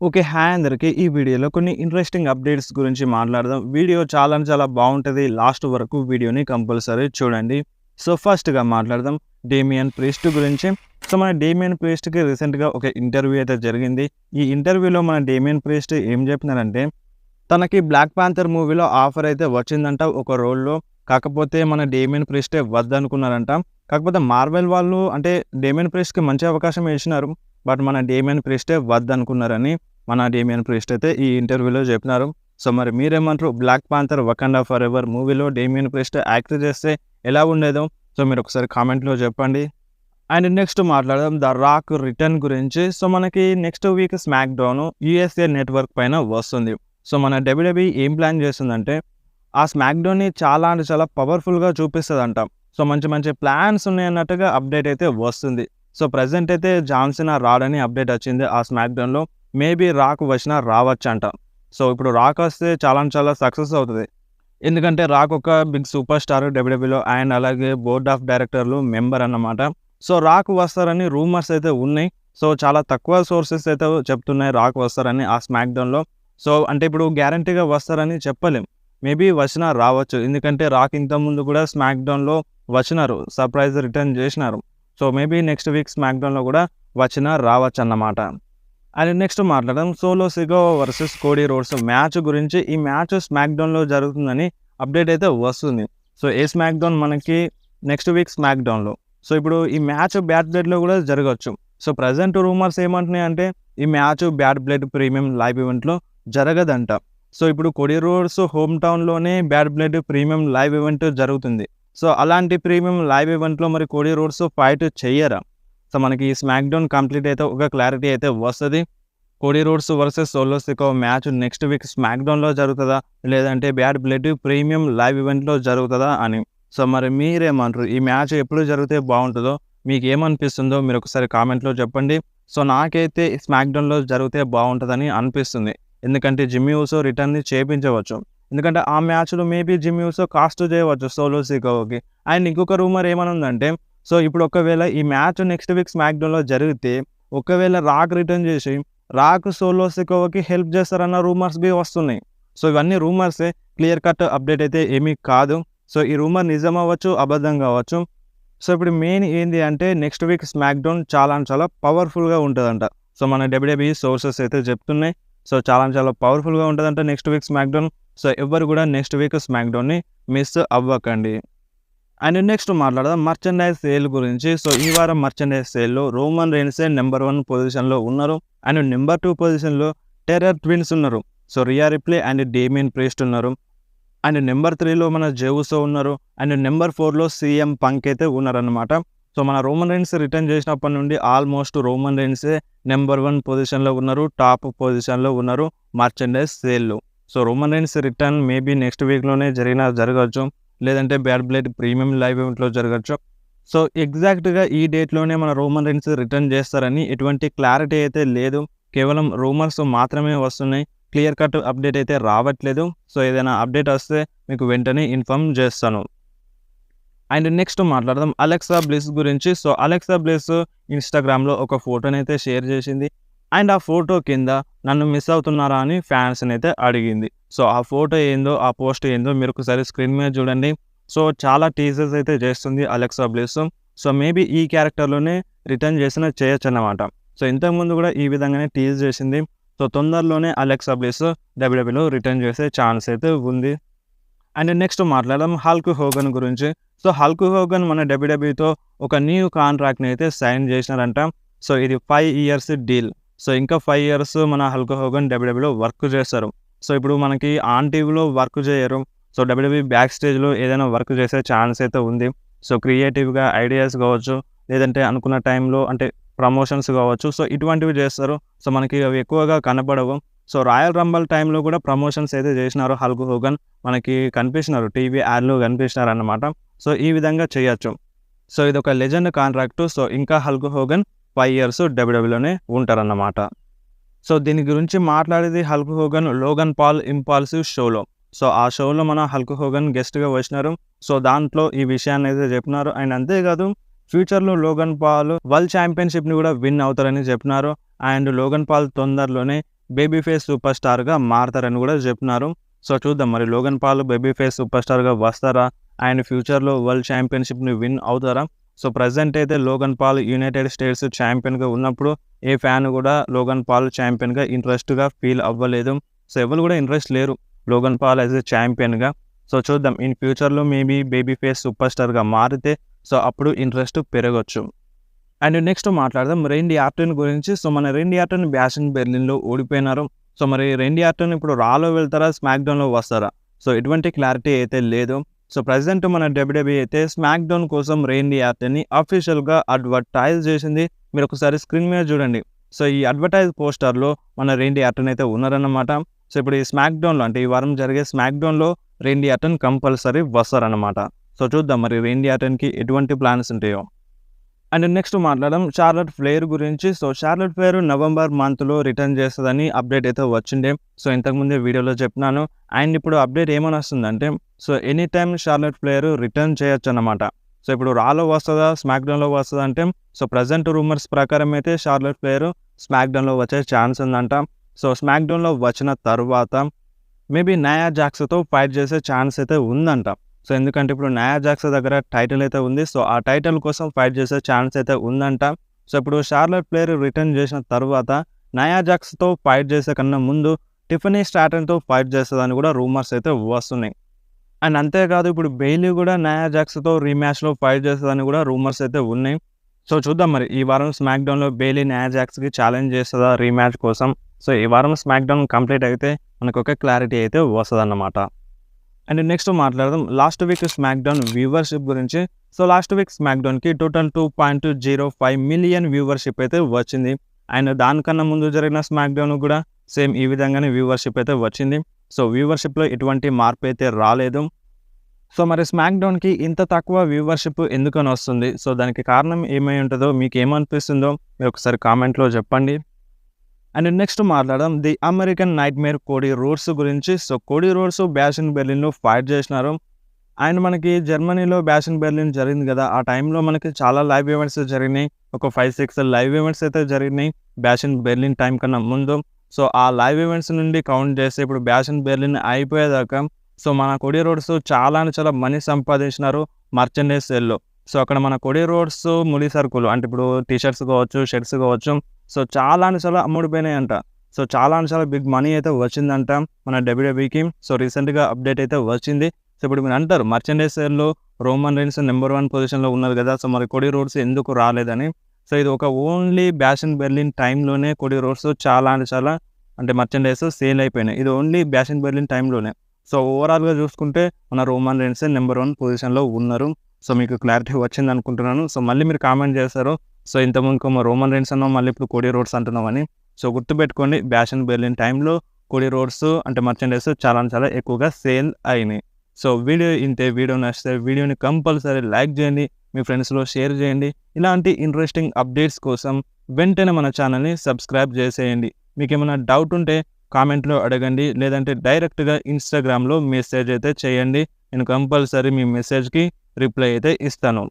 Okay. Hi అందరికి. ఈ వీడియోలో కొన్ని ఇంట్రెస్టింగ్ అప్డేట్స్ గురించి మాట్లాడదాం. వీడియో చాలా అంటే చాలా బావుంటది. లాస్ట్ వరకు వీడియోని కంపల్సరీ చూడండి. సో, ఫస్ట్‌గా మాట్లాడదాం డేమియన్ ప్రీస్ట్ గురించి. సో, మన డేమియన్ ప్రీస్ట్‌కి రీసెంట్‌గా ఒక ఇంటర్వ్యూ అయితే జరిగింది. ఈ ఇంటర్వ్యూలో మన డేమియన్ ప్రీస్ట్ ఏం చెప్పినారంటే, తనకి 'బ్లాక్ పాంథర్' మూవీలో ఆఫర్ అయితే వచ్చిందంట ఒక రోల్‌లో. కాకపోతే మన డేమియన్ ప్రీస్టే వద్దనుకున్నారంట. కాకపోతే మార్వెల్ వాళ్ళు అంటే డేమియన్ ప్రీస్ట్‌కి మంచి అవకాశం ఇచ్చినారు. బట్ మన డేమియన్ ప్రీస్టే వద్దనుకున్నారని మన డేమియన్ ప్రీస్ట్ అయితే ఈ ఇంటర్వ్యూలో చెప్పినారు. సో, మరి మీరేమంటారు? 'బ్లాక్ పాంథర్ వకండా ఫరెవర్' మూవీలో డేమియన్ ప్రీస్ట్ యాక్ట్ చేస్తే ఎలా ఉండేదో సో, మీరొకసారి కామెంట్‌లో చెప్పండి. అండ్ నెక్స్ట్ మాట్లాడదాం 'ద రాక్' రిటర్న్ గురించి. సో, మనకి next week 'smack down' USA network పైన వస్తుంది. సో, మన డబ్ల్యూడబ్ల్యూఈ ఏం ప్లాన్ చేస్తుందంటే, ఆ 'స్మాక్ డౌన్‌ని' చాలా అంటే చాలా పవర్‌ఫుల్‌గా చూపిస్తదంట. సో, మంచి మంచి ప్లాన్స్ ఉన్నాయన్నట్టుగా అప్డేట్ అయితే వస్తుంది. సో, ప్రెజెంట్ అయితే జాన్ సీనా రాడని అప్డేట్ వచ్చింది ఆ 'స్మాక్ డౌన్‌లో'. మేబీ 'రాక్' వచ్చినా రావచ్చంట. సో, ఇప్పుడు 'రాక్' వస్తే చాలా అంటే చాలా సక్సెస్ అవుతది. ఎందుకంటే 'రాక్' ఒక బిగ్ సూపర్ స్టార్ డబ్ల్యూడబ్ల్యూఈలో అండ్ అలాగే బోర్డ్ ఆఫ్ డైరెక్టర్‌లో మెంబర్ అన్నమాట. సో, 'రాక్' వస్తారని రూమర్స్ అయితే ఉన్నాయి. సో, చాలా తక్కువ సోర్సెస్ అయితే చెప్తున్నాయి 'రాక్' వస్తారని ఆ 'స్మాక్ డౌన్‌లో'. సో, అంటే ఇప్పుడు గ్యారంటీగా వస్తారని చెప్పలేం. మేబీ వచ్చినా రావచ్చు. ఎందుకంటే 'రాక్' ఇంతకుముందు కూడా 'స్మాక్ డౌన్‌లో' వచ్చినారు. సర్ప్రైజ్ రిటర్న్ చేసినారు. So, maybe next week 'smack డౌన్‌లో' కూడా వచ్చినా రావచ్చన్నమాట. అండ్ నెక్స్ట్ మాట్లాడదాం 'solo Sikoa versus Cody roads' match గురించి. ఈ మ్యాచ్ 'స్మాక్ డౌన్‌లో' జరుగుతుందని అప్డేట్ అయితే వస్తుంది. సో, ఏ 'స్మాక్ డౌన్' మనకి నెక్స్ట్ వీక్ 'స్మాక్ డౌన్‌లో'. సో, ఇప్పుడు ఈ మ్యాచ్ 'బ్యాడ్ బ్లడ్‌లో' కూడా జరగొచ్చు. సో, ప్రెజెంట్ రూమర్స్ ఏమంటున్నాయంటే ఈ match 'bad blood' premium live ఈవెంట్‌లో జరగదంట. సో, ఇప్పుడు Cody roads home టౌన్‌లోనే 'bad blood' premium live event జరుగుతుంది. సో, అలాంటి ప్రీమియం లైవ్ ఈవెంట్‌లో మరి కోడీ రోడ్స్ ఫైట్ చెయ్యరా? సో, మనకి ఈ 'స్మాక్ డౌన్' కంప్లీట్ అయితే ఒక క్లారిటీ అయితే వస్తది. Cody roads versus solo Sikoa match next week 'smack డౌన్‌లో' జరుగుతదా? లేదంటే 'బ్యాడ్ బ్లడ్' ప్రీమియం లైవ్ ఈవెంట్‌లో జరుగుతదా అని. సో, మరి మీరేమంటారు? ఈ మ్యాచ్ ఎప్పుడు జరిగితే బావుంటదో, మీకేమనిపిస్తుందో మీరొకసారి కామెంట్‌లో చెప్పండి. సో, నాకైతే 'స్మాక్ డౌన్‌లో' జరిగితే బావుంటదని అనిపిస్తుంది. ఎందుకంటే జిమ్మీ ఊసో రిటర్న్‌ని చేపించవచ్చు. ఎందుకంటే ఆ మ్యాచ్‌లో మేబీ జిమ్మీ ఊసో కాస్ట్ చేయవచ్చు సోలో సికోవాకి. అండ్ ఇంకొక రూమర్ ఏమనుందంటే, సో, ఇప్పుడు ఒకవేళ ఈ మ్యాచ్ నెక్స్ట్ వీక్ 'స్మాక్ డౌన్‌లో' జరిగితే, ఒకవేళ 'రాక్' రిటర్న్ చేసి 'రాక్' సోలో సికోవాకి హెల్ప్ చేస్తారన్న రూమర్స్ బి వస్తున్నాయి. సో, ఇవన్నీ రూమర్సే. క్లియర్ కట్ అప్డేట్ అయితే ఏమీ కాదు. సో, ఈ రూమర్ నిజం అవ్వచ్చు, అబద్ధం కావచ్చు. సో, ఇప్పుడు మెయిన్ ఏంది అంటే నెక్స్ట్ వీక్ 'స్మాక్ డౌన్' చాలా అంటే చాలా పవర్‌ఫుల్‌గా ఉంటదంట. సో, మన డబ్ల్యూడబ్ల్యూఈ సోర్సెస్ అయితే చెప్తున్నాయి. సో, చాలా అంటే చాలా పవర్‌ఫుల్‌గా ఉంటదంట next week 'smack down'. So, ఎవ్వరు కూడా నెక్స్ట్ వీక్ 'స్మాక్ డౌన్‌ని' మిస్ అవ్వకండి. అండ్ నెక్స్ట్ మాట్లాడదాం మర్చండైజ్ సేల్ గురించి. సో, ఈ వారం మర్చండైజ్ సేల్‌లో రోమన్ రైన్సే నంబర్ 1 పొజిషన్‌లో ఉన్నారు. అండ్ నంబర్ 2 పొజిషన్‌లో టెర్రర్ ట్విన్స్ ఉన్నారు. So, Rhea Ripley and Damian Priest ఉన్నారు. అండ్ నంబర్ 3లో మన జే ఉసో ఉన్నారు. అండ్ నంబర్ 4లో సీఎం పంక్ అయితే ఉన్నారన్నమాట. సో, మన రోమన్ రైన్స్ రిటర్న్ చేసినప్పటి నుండి ఆల్మోస్ట్ రోమన్ రైన్సే నంబర్ 1 పొజిషన్‌లో ఉన్నారు. టాప్ పొజిషన్‌లో ఉన్నారు మర్చండైజ్ సేల్‌లో. So, Roman Reigns return maybe next వీక్‌లోనే జరగచ్చు. లేదంటే 'బ్యాడ్ బ్లడ్' ప్రీమియం లైవ్ ఈవెంట్‌లో జరగచ్చు. సో, ఎగ్జాక్ట్‌గా ఈ డేట్‌లోనే మన రోమన్ రైన్స్ రిటర్న్ చేస్తారని ఎటువంటి క్లారిటీ అయితే లేదు. కేవలం రూమర్స్ మాత్రమే వస్తున్నాయి. క్లియర్ కట్ అప్డేట్ అయితే రావట్లేదు. సో, ఏదైనా అప్డేట్ వస్తే మీకు వెంటనే ఇన్ఫార్మ్ చేస్తాను. అండ్ నెక్స్ట్ మాట్లాడదాం అలెక్సా బ్లిస్ గురించి. సో, అలెక్సా బ్లిస్ ఇన్‌స్టాగ్రామ్‌లో ఒక ఫోటోనైతే షేర్ చేసింది. అండ్ ఆ ఫోటో కింద నన్ను మిస్ అవుతున్నారా అని ఫ్యాన్స్‌నైతే అడిగింది. సో, ఆ ఫోటో ఏందో, ఆ పోస్ట్ ఏందో మీరొకసారి స్క్రీన్ మీద చూడండి. సో, చాలా టీజర్స్ అయితే చేస్తుంది అలెక్సా బ్లిస్. సో, మేబీ ఈ క్యారెక్టర్‌లోనే రిటర్న్ చేయొచ్చన్నమాట. సో, ఇంతకుముందు కూడా ఈ విధంగానే టీజ్ చేసింది. సో, తొందరలోనే అలెక్సా బ్లిస్ డబ్ల్యూడబ్ల్యూఈలో రిటర్న్ చేసే ఛాన్స్ అయితే ఉంది. అండ్ నెక్స్ట్ మాట్లాడదాం హల్క్ హోగన్ గురించి. సో, హల్క్ హోగన్ మన డబ్ల్యూడబ్ల్యూఈతో ఒక న్యూ కాంట్రాక్ట్‌ని అయితే సైన్ చేసినారంట. సో, ఇది 5 ఇయర్స్ డీల్. సో, ఇంకా 5 ఇయర్స్ మన హల్క్ హోగన్ డబ్ల్యూడబ్ల్యూఈలో వర్క్ చేస్తారు. సో, ఇప్పుడు మనకి ఆన్ టీవీలో వర్క్ చేయరు. సో, డబ్ల్యూడబ్ల్యూఈ బ్యాక్ స్టేజ్‌లో ఏదైనా వర్క్ చేసే ఛాన్స్ అయితే ఉంది. సో, క్రియేటివ్‌గా ఐడియాస్ కావచ్చు, లేదంటే అనుకున్న టైంలో అంటే ప్రమోషన్స్ కావచ్చు. సో, ఇటువంటివి చేస్తారు. సో, మనకి అవి ఎక్కువగా కనపడవు. సో, రాయల్ రంబల్ టైంలో కూడా ప్రమోషన్స్ అయితే చేసినారు హల్క్ హోగన్. మనకి కనిపించినారు. టీవీ యాడ్‌లో కనిపించినారన్నమాట. సో, ఈ విధంగా చేయొచ్చు. సో, ఇదొక లెజెండ్ కాంట్రాక్ట్. సో, ఇంకా హల్క్ హోగన్ 5 ఇయర్స్ డబ్ల్యూడబ్ల్యూలోనే ఉంటారన్నమాట. సో, దీని గురించి మాట్లాడేది హల్క్ హోగన్ 'లోగన్ పాల్ ఇంపాల్సివ్' షోలో. సో, ఆ షోలో మన హల్క్ హోగన్ గెస్ట్‌గా వచ్చినారు. సో, దాంట్లో ఈ విషయాన్నైతే చెప్పినారు. అండ్ అంతేకాదు ఫ్యూచర్‌లో లోగన్ పాల్ వరల్డ్ ఛాంపియన్‌షిప్‌ని కూడా విన్ అవుతారని చెప్పినారు. అండ్ లోగన్ పాల్ తొందరలోనే బేబీ ఫేస్ సూపర్ స్టార్గా మారతారని కూడా చెప్తున్నారు. సో చూద్దాం మరి Logan Paul baby face super స్టార్గా వస్తారా, ఆయన ఫ్యూచర్లో వరల్డ్ ఛాంపియన్షిప్ని విన్ అవుతారా? సో ప్రజెంట్ అయితే లోగన్ పాల్ యునైటెడ్ స్టేట్స్ ఛాంపియన్గా ఉన్నప్పుడు ఏ ఫ్యాన్ కూడా లోగన్ పాల్ ఛాంపియన్గా ఇంట్రెస్ట్గా ఫీల్ అవ్వలేదు. సో ఎవరు కూడా ఇంట్రెస్ట్ లేరు లోగన్ పాల్ యాజ్ ఎ ఛాంపియన్గా. సో చూద్దాం ఇన్ ఫ్యూచర్లో మేబీ బేబీ ఫేస్ సూపర్ స్టార్గా మారితే సో అప్పుడు ఇంట్రెస్ట్ పెరగచ్చు. అండ్ నెక్స్ట్ మాట్లాడదాం రేండీ ఆర్టన్ గురించి. సో మన రేండీ ఆర్టన్ బ్యాష్ ఇన్ బెర్లిన్లో ఓడిపోయినారు. సో మరి రేండీ ఆర్టన్ ఇప్పుడు రాలో వెళ్తారా, స్మాక్ డౌన్లో వస్తారా? సో ఎటువంటి క్లారిటీ అయితే లేదు. సో ప్రజెంట్ మన డబ్ల్యూడబ్ల్యూఈ అయితే స్మాక్ డౌన్ కోసం రేండీ ఆర్టన్ని అఫీషియల్గా అడ్వర్టైజ్ చేసింది. మీరు ఒకసారి స్క్రీన్ మీద చూడండి. సో ఈ అడ్వర్టైజ్ పోస్టర్లో మన రేండీ ఆర్టన్ అయితే ఉన్నారన్నమాట. సో ఇప్పుడు ఈ స్మాక్ డౌన్లో అంటే ఈ వారం జరిగే స్మాక్ డౌన్లో రేండీ ఆర్టన్ కంపల్సరీ వస్తారన్నమాట. సో చూద్దాం మరి రేండీ ఆర్టన్కి ఎటువంటి ప్లాన్స్ ఉంటాయో. అండ్ నెక్స్ట్ మాట్లాడడం షార్లట్ ఫ్లేర్ గురించి. సో షార్లట్ ఫ్లేర్ నవంబర్ మంత్లో రిటర్న్ చేస్తుందని అప్డేట్ అయితే వచ్చిండే. సో ఇంతకుముందే వీడియోలో చెప్పినాను. అండ్ ఇప్పుడు అప్డేట్ ఏమని వస్తుందంటే so any time Charlotte Flair return చేయొచ్చు అన్నమాట. సో ఇప్పుడు రాలో వస్తుందా, స్మాక్ డౌన్లో వస్తుందా అంటే సో ప్రజెంట్ రూమర్స్ ప్రకారం అయితే షార్లట్ ఫ్లేర్ స్మాక్ డౌన్లో వచ్చే ఛాన్స్ ఉందంట. సో స్మాక్ డౌన్లో వచ్చిన తర్వాత మేబీ నయా జాక్స్తో ఫైట్ చేసే ఛాన్స్ అయితే ఉందంట. సో ఎందుకంటే ఇప్పుడు నయా జాక్స్ దగ్గర టైటిల్ అయితే ఉంది. సో ఆ టైటిల్ కోసం ఫైట్ చేసే ఛాన్స్ అయితే ఉందంట. సో ఇప్పుడు షార్లట్ ఫ్లేర్ రిటర్న్ చేసిన తర్వాత నయా జాక్స్తో ఫైట్ చేసే కన్నా ముందు టిఫనీ స్ట్రాటన్తో ఫైట్ చేస్తుందని కూడా రూమర్స్ అయితే వస్తున్నాయి. అండ్ అంతేకాదు ఇప్పుడు బెయిలీ కూడా నయా జాక్స్తో రీమ్యాచ్లో ఫైట్ చేస్తుందని కూడా రూమర్స్ అయితే ఉన్నాయి. సో చూద్దాం మరి ఈ వారం స్మాక్ డౌన్లో బెయిలీ నయా జాక్స్కి ఛాలెంజ్ చేస్తుందా రీమ్యాచ్ కోసం. సో ఈ వారం స్మాక్ డౌన్ కంప్లీట్ అయితే మనకు ఒక క్లారిటీ అయితే వస్తుందన్నమాట. అండ్ నెక్స్ట్ మాట్లాడదాం last week SmackDown viewership గురించి. సో లాస్ట్ వీక్ స్మాక్ డౌన్కి టోటల్ 2.05 మిలియన్ వ్యూవర్షిప్ అయితే వచ్చింది. అండ్ దానికన్నా ముందు జరిగిన స్మాక్ డౌన్ కూడా సేమ్ ఈ విధంగానే వ్యూవర్షిప్ అయితే వచ్చింది. సో వ్యూవర్షిప్లో ఎటువంటి మార్పు అయితే రాలేదు. సో మరి స్మాక్ డౌన్కి ఇంత తక్కువ వ్యూవర్షిప్ ఎందుకని వస్తుంది? సో దానికి కారణం ఏమై ఉంటుందో మీకు ఏమనిపిస్తుందో మీరు ఒకసారి కామెంట్లో చెప్పండి. అండ్ నెక్స్ట్ మాట్లాడదాం the American nightmare Cody Rhodes గురించి. So Cody Rhodes bash in బెర్లిన్లో ఫైట్ చేసినారు. అండ్ మనకి జర్మనీలో బ్యాష్ ఇన్ బెర్లిన్ జరిగింది కదా, ఆ టైంలో మనకి చాలా లైవ్ ఈవెంట్స్ జరిగినాయి. ఒక 5-6 లైవ్ ఈవెంట్స్ అయితే జరిగినాయి బ్యాష్ ఇన్ బెర్లిన్ టైం కన్నా ముందు. సో ఆ లైవ్ ఈవెంట్స్ నుండి కౌంట్ చేస్తే ఇప్పుడు బ్యాష్ ఇన్ బెర్లిన్ అయిపోయేదాకా సో మన కోడీ రోడ్స్ చాలా మనీ సంపాదించినారు మర్చెండైజ్ సేల్లో. సో అక్కడ మన కోడీ రోడ్స్ ముడి సరుకులు అంటే ఇప్పుడు టీషర్ట్స్ కావచ్చు, షర్ట్స్ కావచ్చు, సో చాలా అమ్ముడిపోయినాయి అంట. సో చాలా బిగ్ మనీ అయితే వచ్చిందంట మన డబ్ల్యూడబ్ల్యూఈకి. సో రీసెంట్గా అప్డేట్ అయితే వచ్చింది. సో ఇప్పుడు మీరు అంటారు మర్చెండైజ్ సేల్లో రోమన్ రైన్స్ నెంబర్ 1 పొజిషన్లో ఉన్నారు కదా, సో మరి కోడీ రోడ్స్ ఎందుకు రాలేదని. సో ఇది ఒక ఓన్లీ బ్యాష్ ఇన్ బెర్లిన్ టైంలోనే కోడీ రోడ్స్ చాలా అంటే మర్చెండైజ్ సేల్ అయిపోయినాయి. ఇది ఓన్లీ బ్యాష్ ఇన్ బెర్లిన్ టైంలోనే. సో ఓవరాల్గా చూసుకుంటే మన రోమన్ రైన్స్ నెంబర్ 1 పొజిషన్లో ఉన్నారు. సో మీకు క్లారిటీ వచ్చింది అనుకుంటున్నాను. సో మళ్ళీ మీరు కామెంట్ చేస్తారు సో ఇంతకుముందు రోమన్ రైన్స్ అన్నాం మళ్ళీ ఇప్పుడు కోడీ రోడ్స్ అంటున్నామని. సో గుర్తుపెట్టుకోండి బ్యాష్ ఇన్ బెర్లిన్ టైంలో కోడీ రోడ్స్ అంటే మర్చెండైజ్ చాలా ఎక్కువగా సేల్ అయినాయి. సో వీడియో ఇంతే. వీడియో నచ్చితే వీడియోని కంపల్సరీ లైక్ చేయండి, మీ ఫ్రెండ్స్లో షేర్ చేయండి. ఇలాంటి ఇంట్రెస్టింగ్ అప్డేట్స్ కోసం వెంటనే మన ఛానల్ని సబ్స్క్రైబ్ చేసేయండి. మీకు ఏమైనా డౌట్ ఉంటే కామెంట్లో అడగండి, లేదంటే డైరెక్ట్గా ఇన్స్టాగ్రామ్లో మెసేజ్ అయితే చేయండి. నేను కంపల్సరీ మీ మెసేజ్కి రిప్లై అయితే ఇస్తాను.